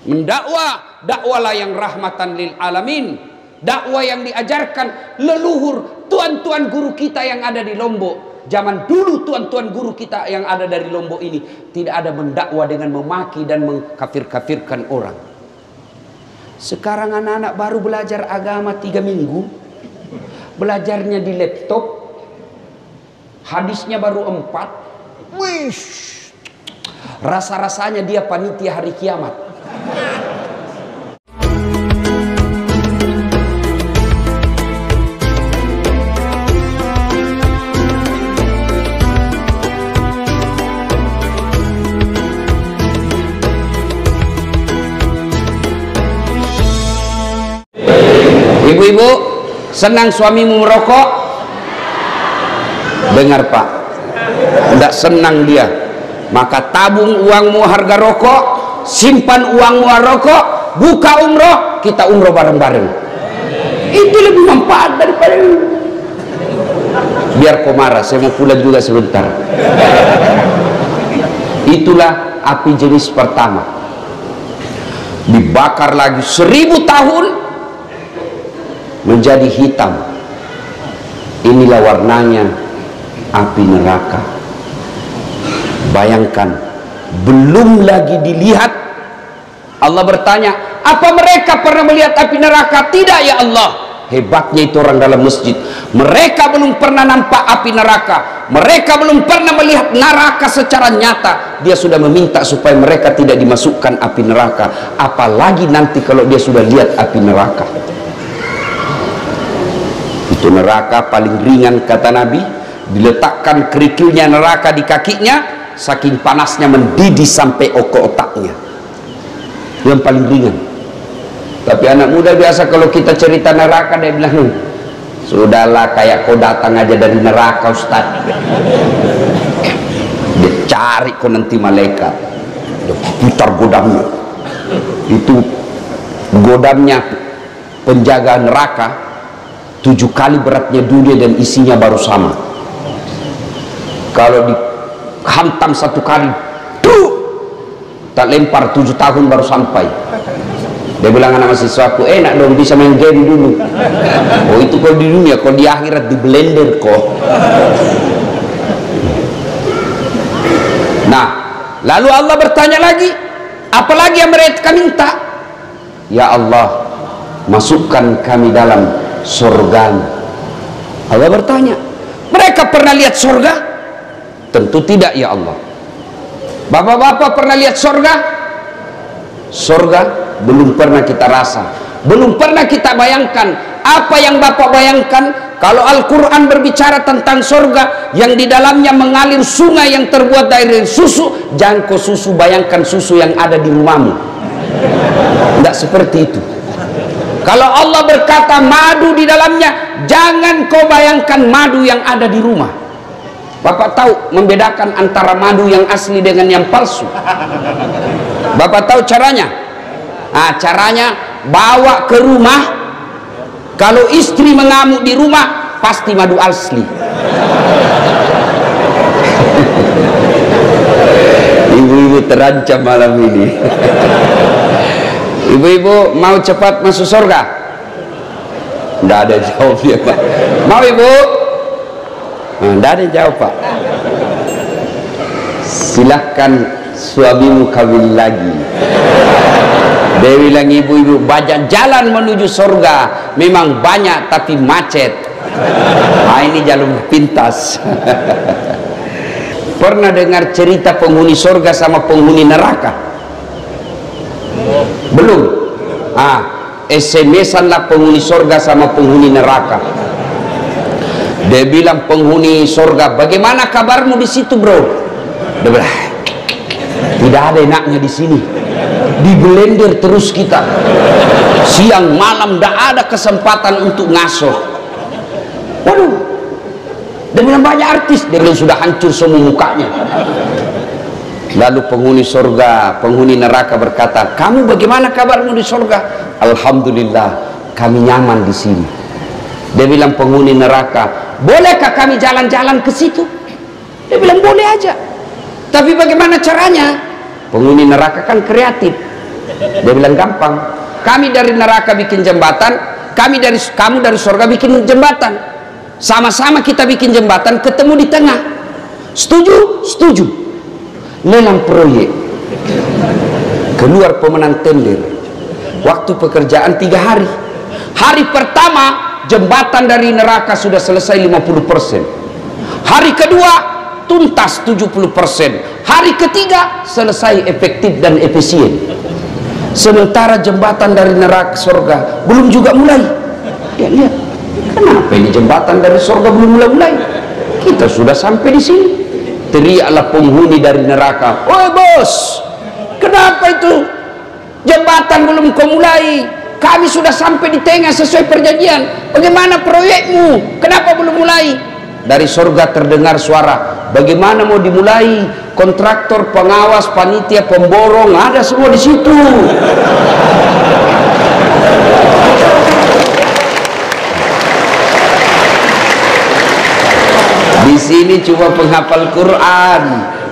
Mendakwah, dakwalah yang rahmatan lil alamin. Dakwah yang diajarkan leluhur tuan-tuan guru kita yang ada di Lombok. Zaman dulu tuan-tuan guru kita yang ada dari Lombok ini tidak ada mendakwah dengan memaki dan mengkafir-kafirkan orang. Sekarang anak-anak baru belajar agama 3 minggu, belajarnya di laptop, hadisnya baru 4. Wish, rasa-rasanya dia panitia hari kiamat. Ibu-ibu, senang suamimu merokok? Dengar Pak, tidak senang dia, maka tabung uangmu harga rokok, simpan uangmu rokok, buka umroh, kita umroh bareng-bareng. Itu lebih manfaat daripada biar kau marah, saya mau pulang juga sebentar. Itulah api jenis pertama, dibakar lagi 1000 tahun menjadi hitam. Inilah warnanya api neraka. Bayangkan, belum lagi dilihat. Allah bertanya, apa mereka pernah melihat api neraka? Tidak ya Allah. Hebatnya itu orang dalam masjid. Mereka belum pernah nampak api neraka, mereka belum pernah melihat neraka secara nyata. Dia sudah meminta supaya mereka tidak dimasukkan api neraka, apalagi nanti kalau dia sudah lihat api neraka. Itu neraka paling ringan kata Nabi, diletakkan kerikilnya neraka di kakinya, saking panasnya mendidih sampai otaknya. Yang paling ringan. Tapi anak muda biasa kalau kita cerita neraka dia bilang, sudahlah kayak kau datang aja dari neraka Ustaz. Dia cari kau nanti malaikat, dia putar godamnya. Itu godamnya penjaga neraka 7 kali beratnya dunia dan isinya baru sama. Kalau dihantam 1 kali, tak lempar 7 tahun baru sampai. Dia bilang anak mahasiswaku, enak dong bisa main game dulu. Oh itu kalau di dunia, kalau di akhirat di blender kok. Nah, lalu Allah bertanya lagi, apalagi yang mereka minta? Ya Allah, masukkan kami dalam surga. Allah bertanya, mereka pernah lihat surga? Tentu tidak ya Allah. Bapak-bapak pernah lihat surga? Surga belum pernah kita rasa, belum pernah kita bayangkan. Apa yang Bapak bayangkan kalau Al-Quran berbicara tentang surga yang di dalamnya mengalir sungai yang terbuat dari susu? Jangan kau susu bayangkan susu yang ada di rumahmu, tidak seperti itu. Kalau Allah berkata madu di dalamnya, jangan kau bayangkan madu yang ada di rumah. Bapak tahu membedakan antara madu yang asli dengan yang palsu? Bapak tahu caranya? Nah, caranya bawa ke rumah. Kalau istri mengamuk di rumah, pasti madu asli. Ibu-ibu terancam malam ini. Ibu-ibu mau cepat masuk surga? Tidak ada jawabnya Pak. Mau ibu? Tidak ada jawab Pak. Silahkan suamimu kawin lagi. Dia bilang, ibu-ibu, banyak jalan menuju surga, memang banyak tapi macet. Nah ini jalur pintas. Pernah dengar cerita penghuni surga sama penghuni neraka? Belum? SMS-an lah penghuni surga sama penghuni neraka. Dia bilang penghuni surga, bagaimana kabarmu di situ bro? Dia bilang, tidak ada enaknya di sini. Di blender terus kita, siang malam tidak ada kesempatan untuk ngaso. Waduh, dia bilang banyak artis, dia bilang sudah hancur semua mukanya. Lalu penghuni surga, penghuni neraka berkata, kamu bagaimana kabarmu di surga? Alhamdulillah, kami nyaman di sini. Dia bilang penghuni neraka, bolehkah kami jalan-jalan ke situ? Dia bilang boleh aja, tapi bagaimana caranya? Penghuni neraka kan kreatif. Dia bilang gampang. Kami dari neraka bikin jembatan, kamu dari surga bikin jembatan. Sama-sama kita bikin jembatan, ketemu di tengah. Setuju? Setuju. Lelang proyek. Keluar pemenang tender. Waktu pekerjaan 3 hari. Hari pertama jembatan dari neraka sudah selesai 50%. Hari kedua tuntas 70%. Hari ketiga selesai efektif dan efisien. Sementara jembatan dari neraka surga belum juga mulai. Ya, lihat, kenapa ini jembatan dari surga belum mulai? Kita sudah sampai di sini. Teriaklah penghuni dari neraka, "Oi bos, kenapa itu jembatan belum kau mulai? Kami sudah sampai di tengah sesuai perjanjian. Bagaimana proyekmu? Kenapa belum mulai?" Dari surga terdengar suara, "Bagaimana mau dimulai? Kontraktor, pengawas, panitia, pemborong, ada semua di situ." Di sini cuma penghafal Quran,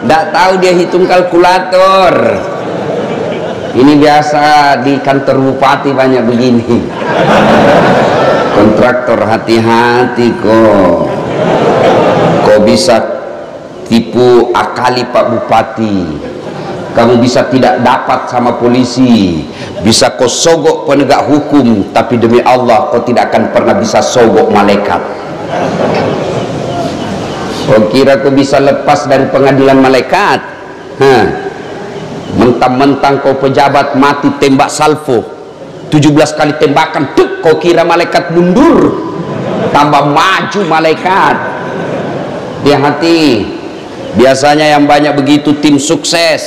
tidak tahu dia hitung kalkulator. Ini biasa di kantor bupati banyak begini. Kontraktor, hati-hati kok. Kau bisa tipu akali Pak Bupati. Kamu bisa tidak dapat sama polisi. Bisa kau sogok penegak hukum, tapi demi Allah kau tidak akan pernah bisa sogok malaikat. Kau kira kau bisa lepas dari pengadilan malaikat? Mentang-mentang kau pejabat mati tembak salvo 17 kali tembakan, tuk, kau kira malaikat mundur? Tambah maju malaikat. Hati-hati. Biasanya yang banyak begitu tim sukses.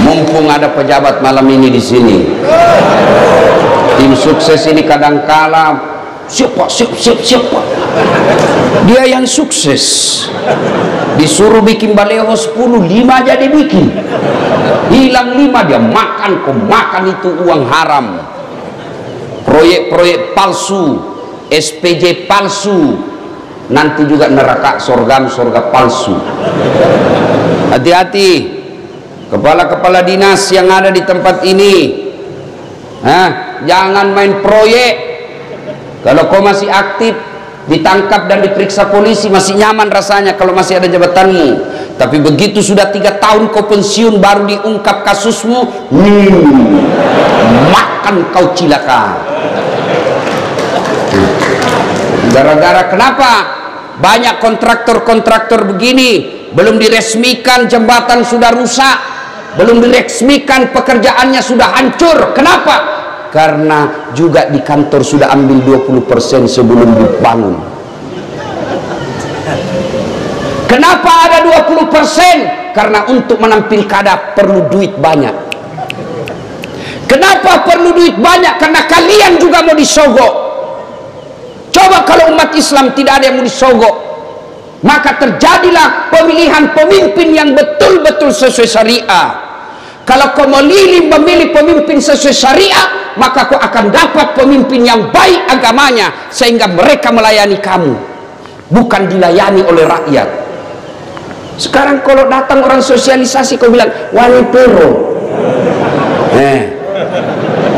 Mumpung ada pejabat malam ini di sini. Tim sukses ini kadangkala siapa? Dia yang sukses. Disuruh bikin baleho 10, 5 aja dia bikin. Hilang 5 dia makan, kau makan itu uang haram. Proyek-proyek palsu, SPJ palsu, nanti juga neraka surga palsu. Hati-hati kepala-kepala dinas yang ada di tempat ini. Jangan main proyek. Kalau kau masih aktif, ditangkap dan diperiksa polisi, masih nyaman rasanya kalau masih ada jabatanmu. Tapi begitu sudah 3 tahun kau pensiun, baru diungkap kasusmu, makan kau cilaka. Gara-gara kenapa? Banyak kontraktor-kontraktor begini, belum diresmikan jembatan sudah rusak, belum diresmikan pekerjaannya sudah hancur. Kenapa? Karena juga di kantor sudah ambil 20% sebelum dibangun. Kenapa ada 20%? Karena untuk menang pilkada perlu duit banyak. Kenapa perlu duit banyak? Karena kalian juga mau disogok. Coba kalau umat Islam tidak ada yang mau disogok, maka terjadilah pemilihan pemimpin yang betul-betul sesuai syariah. Kalau kau memilih pemimpin sesuai syariah, maka kau akan dapat pemimpin yang baik agamanya, sehingga mereka melayani kamu, bukan dilayani oleh rakyat. Sekarang kalau datang orang sosialisasi, kau bilang wali pero,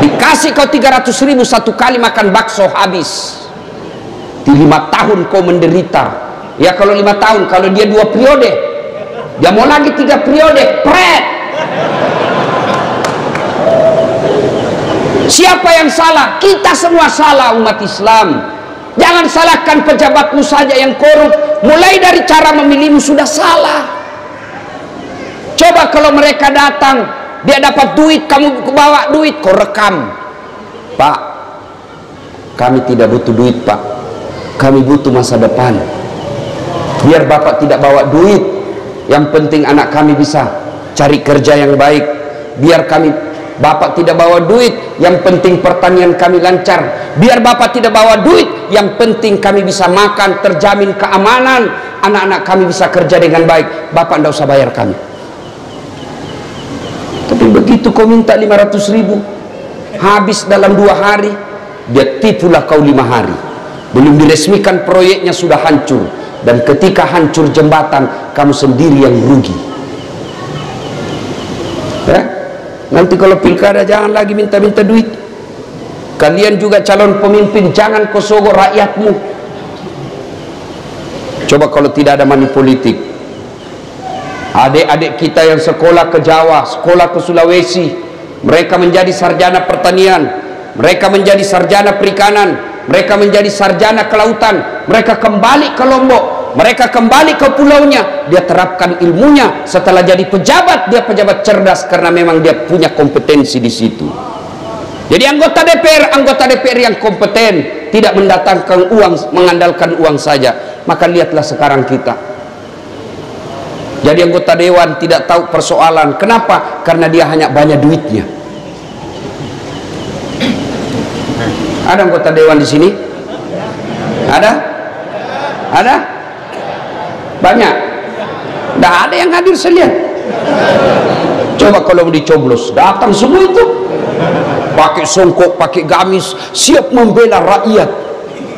dikasih kau 300.000 satu kali makan bakso habis. Di 5 tahun kau menderita. Ya kalau 5 tahun, kalau dia 2 periode, dia mau lagi 3 periode, pret. Siapa yang salah? Kita semua salah, umat Islam. Jangan salahkan pejabatmu saja yang korup. Mulai dari cara memilihmu sudah salah. Coba kalau mereka datang, dia dapat duit, kamu bawa duit, kau rekam. Pak, kami tidak butuh duit, Pak. Kami butuh masa depan. Biar Bapak tidak bawa duit, yang penting anak kami bisa cari kerja yang baik. Biar Bapak tidak bawa duit, yang penting pertanian kami lancar. Biar Bapak tidak bawa duit, yang penting kami bisa makan, terjamin keamanan, anak-anak kami bisa kerja dengan baik. Bapak tidak usah bayar kami. Tapi begitu kau minta 500.000, habis dalam 2 hari, dia tipulah kau 5 hari. Belum diresmikan proyeknya sudah hancur. dan ketika hancur jembatan kamu sendiri yang rugi. Ya? Nanti kalau pilkada jangan lagi minta-minta duit. Kalian juga calon pemimpin jangan kau sogok rakyatmu. Coba kalau tidak ada money politik, adik-adik kita yang sekolah ke Jawa, sekolah ke Sulawesi, mereka menjadi sarjana pertanian, mereka menjadi sarjana perikanan, mereka menjadi sarjana kelautan, mereka kembali ke Lombok, mereka kembali ke pulaunya, dia terapkan ilmunya, setelah jadi pejabat, dia pejabat cerdas karena memang dia punya kompetensi di situ. Jadi anggota DPR yang kompeten, tidak mendatangkan uang, mengandalkan uang saja. Maka lihatlah sekarang kita. Jadi anggota dewan tidak tahu persoalan. Kenapa? Karena dia hanya banyak duitnya. Ada anggota dewan di sini? Ada? Ada? Banyak? Tidak ada yang hadir, saya lihat. Coba kalau mau dicoblos, datang semua itu. Pakai songkok, pakai gamis, siap membela rakyat.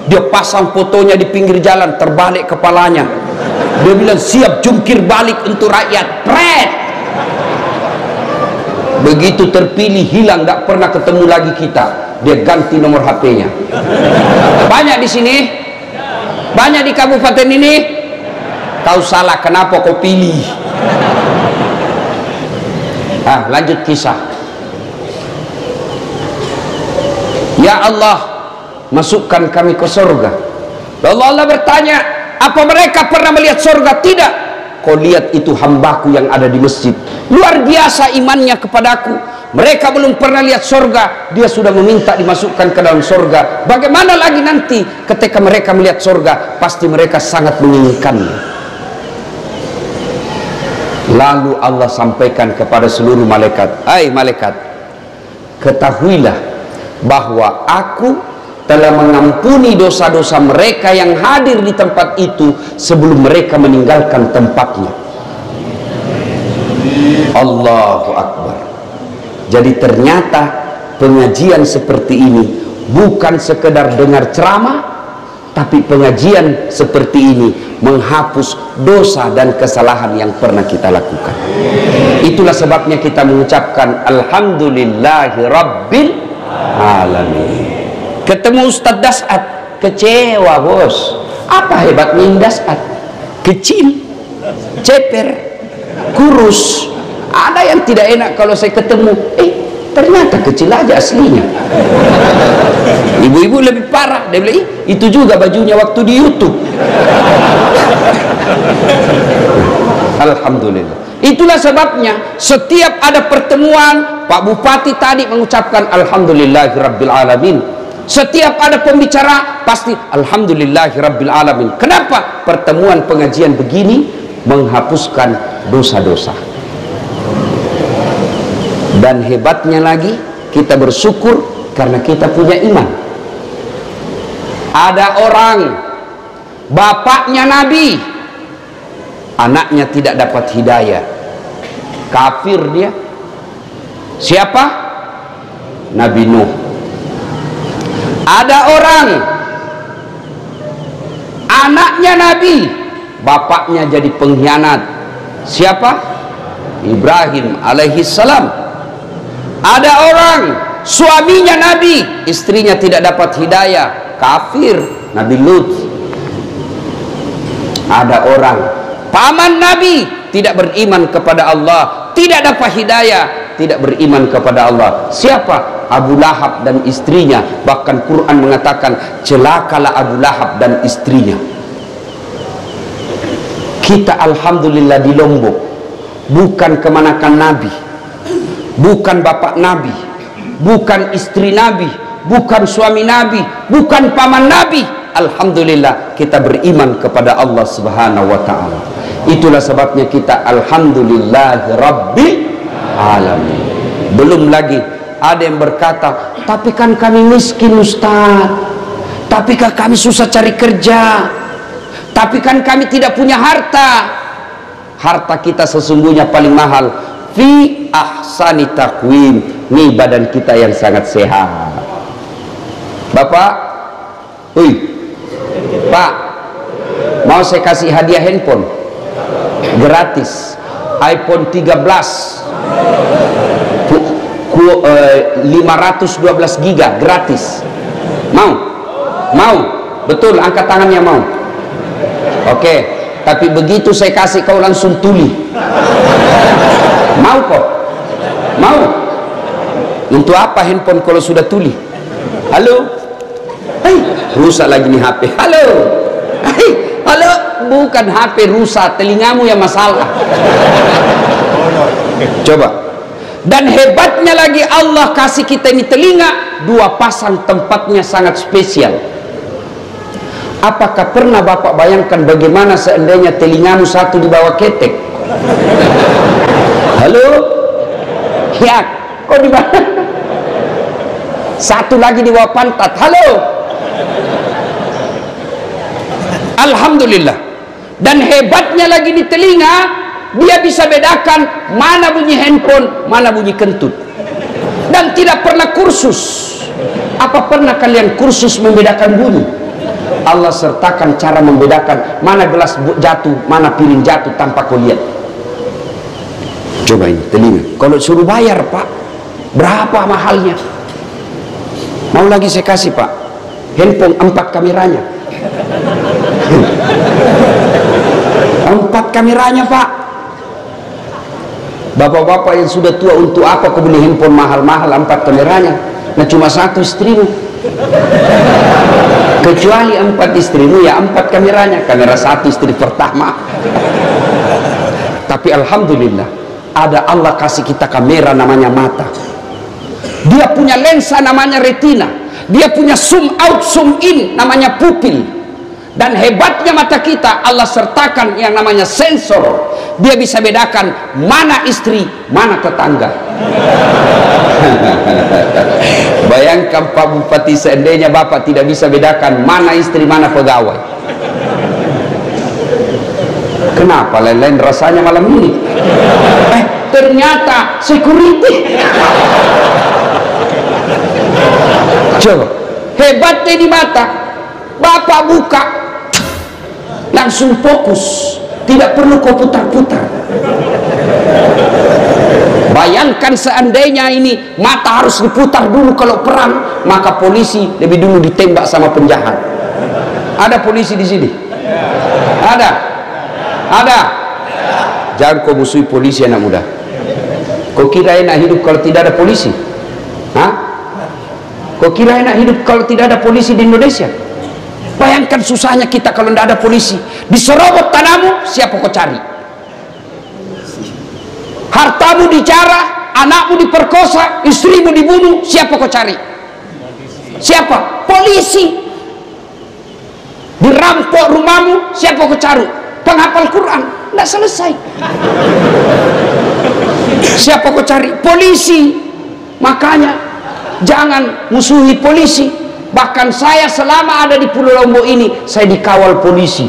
Dia pasang fotonya di pinggir jalan, terbalik kepalanya. Dia bilang siap jungkir balik untuk rakyat. Pret. Begitu terpilih hilang, tak pernah ketemu lagi kita. Dia ganti nomor HP-nya. Banyak di sini? Banyak di kabupaten ini? Kau salah, kenapa kau pilih? Lanjut kisah. Ya Allah, masukkan kami ke surga. Lalu Allah bertanya, apa mereka pernah melihat surga? Tidak. Kau lihat itu hambaku yang ada di masjid, luar biasa imannya kepadaku. Mereka belum pernah lihat surga, dia sudah meminta dimasukkan ke dalam surga. Bagaimana lagi nanti ketika mereka melihat surga? Pasti mereka sangat menginginkannya. Lalu Allah sampaikan kepada seluruh malaikat, hai malaikat, ketahuilah bahwa aku telah mengampuni dosa-dosa mereka yang hadir di tempat itu sebelum mereka meninggalkan tempatnya. Allahu Akbar. Jadi ternyata pengajian seperti ini bukan sekedar dengar ceramah, tapi pengajian seperti ini menghapus dosa dan kesalahan yang pernah kita lakukan. Itulah sebabnya kita mengucapkan Alhamdulillahi Rabbil Alamin. Ketemu Ustadz Das'ad, kecewa bos. Apa hebatnya Das'ad? Kecil, ceper, kurus. Ada yang tidak enak kalau saya ketemu, ternyata kecil aja aslinya. Ibu-ibu lebih parah, dia bilang, itu juga bajunya waktu di YouTube. Alhamdulillah. Itulah sebabnya setiap ada pertemuan, Pak Bupati tadi mengucapkan Alhamdulillahirabbil alamin. Setiap ada pembicara pasti Alhamdulillahirabbil alamin. Kenapa? Pertemuan pengajian begini menghapuskan dosa-dosa. Dan hebatnya lagi, kita bersyukur karena kita punya iman. Ada orang bapaknya Nabi, anaknya tidak dapat hidayah, kafir dia. Siapa? Nabi Nuh. Ada orang anaknya Nabi, bapaknya jadi pengkhianat. Siapa? Ibrahim alaihissalam. Ada orang suaminya Nabi, istrinya tidak dapat hidayah, kafir. Nabi Lut. Ada orang paman Nabi tidak beriman kepada Allah, tidak dapat hidayah, tidak beriman kepada Allah. Siapa? Abu Lahab dan istrinya. Bahkan Quran mengatakan celakalah Abu Lahab dan istrinya. Kita alhamdulillah di Lombok bukan kemanakan Nabi, bukan bapak Nabi, bukan istri Nabi, bukan suami Nabi, bukan paman Nabi. Alhamdulillah kita beriman kepada Allah Subhanahu wa ta'ala. Itulah sebabnya kita Alhamdulillahi Rabbil Alamin. Belum lagi ada yang berkata, tapi kan kami miskin Ustaz, tapi kan kami susah cari kerja, tapi kan kami tidak punya harta. Harta kita sesungguhnya paling mahal fi ahsani taqwim. Ini badan kita yang sangat sehat. Bapak, Pak, Mau saya kasih hadiah handphone gratis, iPhone 13 512 giga gratis. Mau? Mau? Betul, angkat tangannya mau. Oke, tapi begitu saya kasih kau langsung tuli. Mau kok? Mau? Untuk apa handphone kalau sudah tuli? Halo? Hai, rusak lagi nih HP. Halo? Hai, halo? Bukan HP rusak, telingamu yang masalah. Coba. Dan hebatnya lagi Allah kasih kita ini telinga, dua pasang, tempatnya sangat spesial. Apakah pernah Bapak bayangkan bagaimana seandainya telingamu satu di bawah ketek? Halo? Ya, kok di bawah? Satu lagi di bawah pantat. Halo? Alhamdulillah. Dan hebatnya lagi di telinga, dia bisa bedakan mana bunyi handphone, mana bunyi kentut. Dan tidak pernah kursus. Apa pernah kalian kursus membedakan bunyi? Allah sertakan cara membedakan mana gelas jatuh, mana piring jatuh tanpa kau lihat. Coba ini telinga. Kalau suruh bayar Pak, berapa mahalnya? Mau lagi saya kasih Pak, handphone 4 kameranya. 4 kameranya Pak. Bapak-bapak yang sudah tua, untuk apa kau beli handphone mahal-mahal 4 kameranya? Nah cuma 1 istrimu. Kecuali 4 istrimu ya 4 kameranya. Kamera 1 istri pertama. Tapi alhamdulillah ada Allah kasih kita kamera namanya mata. Dia punya lensa namanya retina. Dia punya zoom out, zoom in namanya pupil. Dan hebatnya mata kita Allah sertakan yang namanya sensor. Dia bisa bedakan mana istri, mana tetangga. Bayangkan Pak Bupati, seandainya Bapak tidak bisa bedakan mana istri, mana pegawai. Kenapa lain-lain rasanya malam ini? Ternyata security. Coba, hebatnya di mata. Bapak buka, langsung fokus, tidak perlu kau putar-putar. Bayangkan seandainya ini mata harus diputar dulu kalau perang, maka polisi lebih dulu ditembak sama penjahat. Ada polisi di sini? Ada? Ada? Jangan kau musuhi polisi anak muda. Kau kira enak hidup kalau tidak ada polisi? Hah? Kau kira enak hidup kalau tidak ada polisi di Indonesia? Bayangkan susahnya kita kalau tidak ada polisi. Diserobot tanahmu, siapa kau cari? Hartamu dijarah, anakmu diperkosa, istrimu dibunuh, siapa kau cari? Siapa? Polisi. Dirampok rumahmu, siapa kau cari? Penghafal Quran. Tidak selesai. Siapa kau cari? Polisi. Makanya jangan musuhi polisi. Bahkan saya selama ada di Pulau Lombok ini, saya dikawal polisi.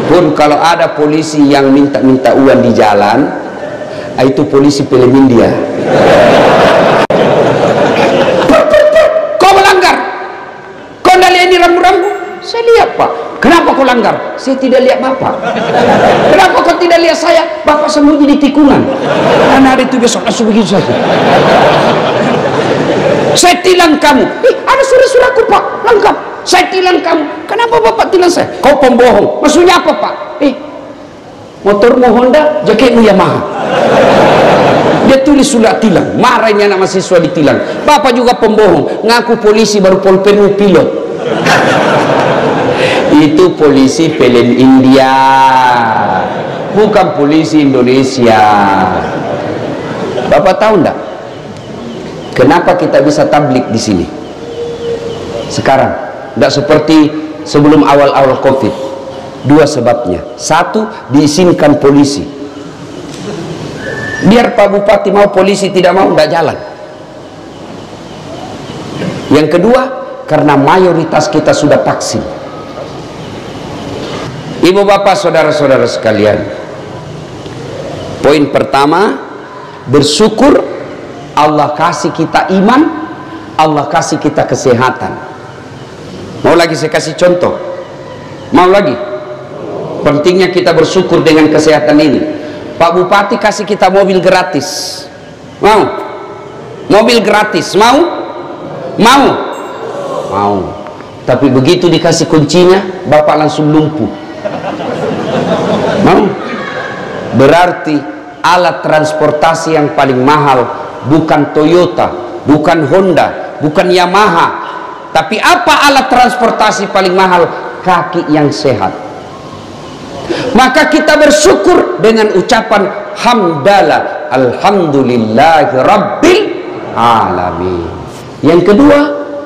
Pun kalau ada polisi yang minta-minta uang di jalan, itu polisi film India. Kau melanggar. Kau tidak lihat ini rambu-rambu? Saya lihat Pak. Kenapa kau langgar? Saya tidak lihat Bapak. Kenapa kau tidak lihat saya? Bapak sembunyi di tikungan. Karena hari itu besok langsung begitu saja. Saya tilang kamu. Ada surat-suratku Pak, lengkap. Saya tilang kamu. Kenapa Bapak tilang saya? Kau pembohong. Maksudnya apa Pak? Motormu Honda, jaketmu Yamaha. Dia tulis surat tilang. Marahnya anak mahasiswa ditilang. Bapak juga pembohong. Ngaku polisi baru polpenmu pilot. Itu polisi film India, bukan polisi Indonesia. Bapak tahu enggak? Kenapa kita bisa tablik di sini sekarang? Tidak seperti sebelum awal-awal COVID. 2 sebabnya. 1, diizinkan polisi. Biar Pak Bupati mau, polisi tidak mau, tidak jalan. Yang kedua, karena mayoritas kita sudah vaksin. Ibu bapak saudara-saudara sekalian, poin pertama, bersyukur Allah kasih kita iman, Allah kasih kita kesehatan. Mau lagi saya kasih contoh. Mau lagi? Pentingnya kita bersyukur dengan kesehatan ini. Pak Bupati kasih kita mobil gratis. Mau? Mobil gratis. Mau? Mau? Mau. Tapi begitu dikasih kuncinya, Bapak langsung lumpuh. Mau? Berarti alat transportasi yang paling mahal bukan Toyota, bukan Honda, bukan Yamaha. Tapi apa alat transportasi paling mahal? Kaki yang sehat. Maka kita bersyukur dengan ucapan hamdalah, alhamdulillahi rabbil alamin. Yang kedua,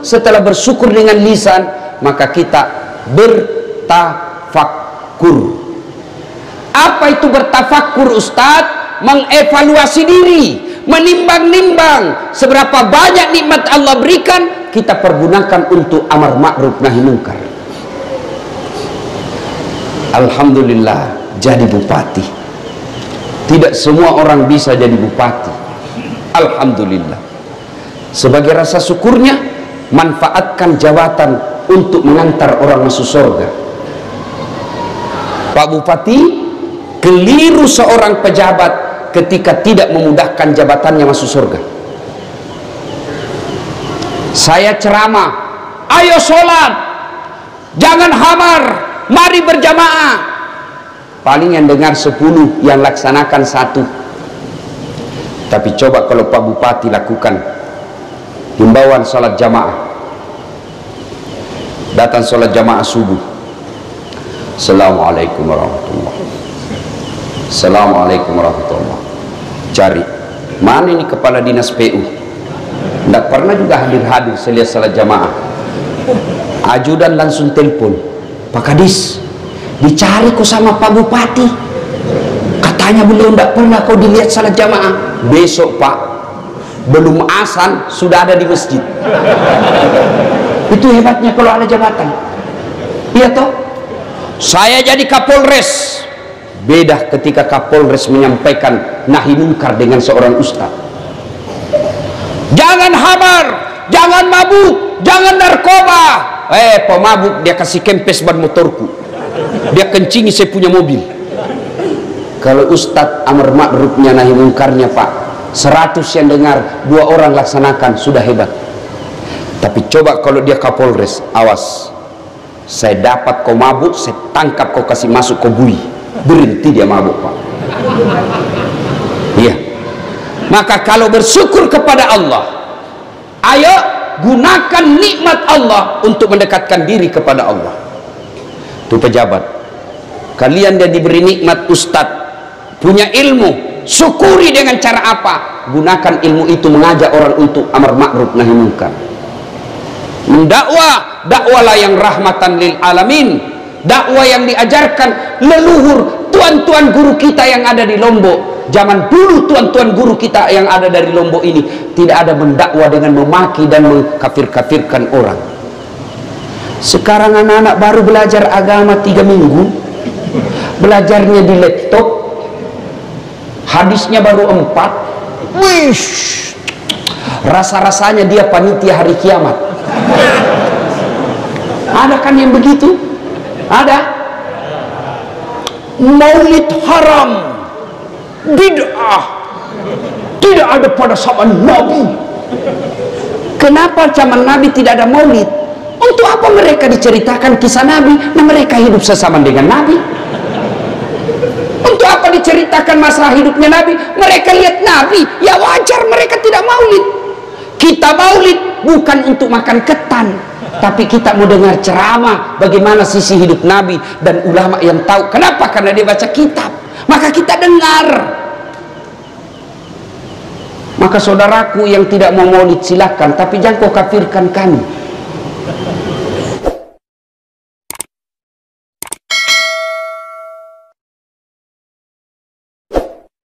setelah bersyukur dengan lisan, maka kita bertafakkur. Apa itu bertafakkur, Ustadz? Mengevaluasi diri, menimbang-nimbang seberapa banyak nikmat Allah berikan, kita pergunakan untuk amar ma'ruf nahi munkar. Alhamdulillah jadi bupati. Tidak semua orang bisa jadi bupati. Alhamdulillah. Sebagai rasa syukurnya, manfaatkan jabatan untuk mengantar orang masuk surga. Pak Bupati, keliru seorang pejabat ketika tidak memudahkan jabatannya masuk surga. Saya ceramah, ayo sholat, jangan hamar, mari berjamaah. Paling yang dengar 10, yang laksanakan 1. Tapi coba kalau Pak Bupati lakukan himbauan sholat jamaah, datang sholat jamaah subuh, Assalamualaikum warahmatullahi, Assalamualaikum warahmatullahi. Cari mana ini kepala dinas PU, tidak pernah juga hadir-hadir. Saya lihat salat jamaah, ajudan langsung telepon, Pak Kadis, dicari kok sama Pak Bupati, katanya beliau tidak pernah kau dilihat salat jamaah. Besok Pak, belum azan sudah ada di masjid. Itu hebatnya kalau ada jabatan. Iya toh? Saya jadi Kapolres, beda ketika Kapolres menyampaikan nahi munkar dengan seorang ustaz. Jangan hamar, jangan mabuk, jangan narkoba. Pemabuk dia kasih kempes ban motorku, dia kencingi saya punya mobil. Kalau ustaz amar ma'rufnya nahi munkarnya Pak, 100 yang dengar, 2 orang laksanakan, sudah hebat. Tapi coba kalau dia Kapolres, awas, saya dapat kau mabuk, saya tangkap kau kasih masuk kau bui, berhenti dia mabuk Pak. Iya. Maka kalau bersyukur kepada Allah, ayo gunakan nikmat Allah untuk mendekatkan diri kepada Allah. Itu pejabat, kalian dia diberi nikmat ustadz, punya ilmu, syukuri dengan cara apa? Gunakan ilmu itu mengajak orang untuk amar ma'ruf nahi munkar. Mendakwah, dakwalah yang rahmatan lil alamin, dakwah yang diajarkan leluhur tuan-tuan guru kita yang ada di Lombok. Zaman dulu tuan-tuan guru kita yang ada dari Lombok ini tidak ada mendakwah dengan memaki dan mengkafir-kafirkan orang. Sekarang anak-anak baru belajar agama 3 minggu, belajarnya di laptop, hadisnya baru 4. Wish, rasa-rasanya dia panitia hari kiamat. Ada kan yang begitu? Ada. Maulid haram, bid'ah, tidak ada pada zaman Nabi. Kenapa zaman Nabi tidak ada maulid? Untuk apa mereka diceritakan kisah Nabi? Nah, mereka hidup sesama dengan Nabi. Untuk apa diceritakan masalah hidupnya Nabi? Mereka lihat Nabi, ya wajar mereka tidak maulid. Kita maulid bukan untuk makan ketan, tapi kita mau dengar ceramah bagaimana sisi hidup Nabi dan ulama yang tahu. Kenapa? Karena dia baca kitab, maka kita dengar. Maka saudaraku yang tidak mau maulid silakan, tapi jangan kau kafirkan kami.